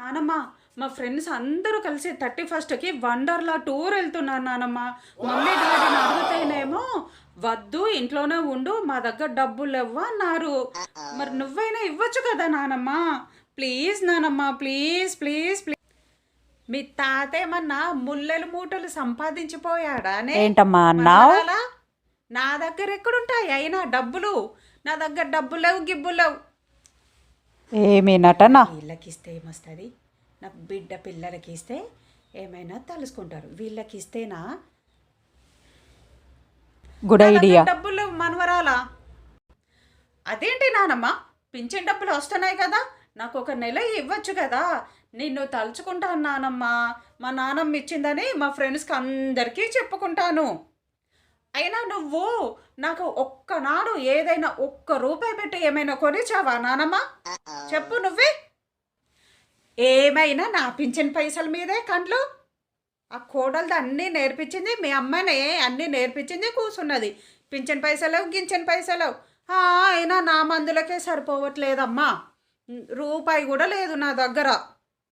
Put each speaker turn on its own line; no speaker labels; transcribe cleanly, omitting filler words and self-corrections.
నానమ్మ, మా ఫ్రెండ్స్ అందరూ కలిసి 31కి వండర్లా టూర్ వెళ్తున్నారు నానమ్మ. మమ్మీ డాడీని అడిగితేనేమో వద్దు ఇంట్లోనే ఉండు, మా దగ్గర డబ్బులు లేవు అన్నారు. మరి నువ్వైనా ఇవ్వచ్చు కదా నానమ్మ. ప్లీజ్ నానమ్మ, ప్లీజ్ ప్లీజ్ ప్లీజ్. మీ తాత ఏమన్నా ముల్లెలు మూటలు సంపాదించిపోయాడానే?
ఏంటమ్మా అన్నావు?
మనవరాలా, నా దగ్గర ఎక్కడుంటాయి అయినా డబ్బులు? నా దగ్గర డబ్బులు లేవు, గిబ్బులు లేవు.
ఏమి నటన.
వీళ్ళకి ఇస్తే ఏమొస్తుంది? నా బిడ్డ పిల్లలకి ఇస్తే ఏమైనా తలుసుకుంటారు. వీళ్ళకి ఇస్తేనా?
Good idea.
డబ్బులు మనవరాలా? అదేంటి నానమ్మ, పింఛన్ డబ్బులు వస్తున్నాయి కదా, నాకు ఒక నెల ఇవ్వచ్చు కదా. నిన్ను తలుచుకుంటాను నానమ్మ. మా నానమ్మ ఇచ్చిందని మా ఫ్రెండ్స్కి అందరికీ చెప్పుకుంటాను. అయినా నువ్వు నాకు ఒక్కనాడు ఏదైనా ఒక్క రూపాయి పెట్టి ఏమైనా కొనిచ్చావా నానమ్మ? చెప్పు నువ్వే. ఏమైనా నా పింఛన్ పైసల మీదే కండ్లు. ఆ కోడలది అన్నీ నేర్పించింది, మీ అమ్మనే అన్నీ నేర్పించింది, కూర్చున్నది. పింఛన్ పైసలు గింఛన్ పైసలు. అయినా నా మందులకే సరిపోవట్లేదమ్మా. రూపాయి కూడా లేదు నా దగ్గర.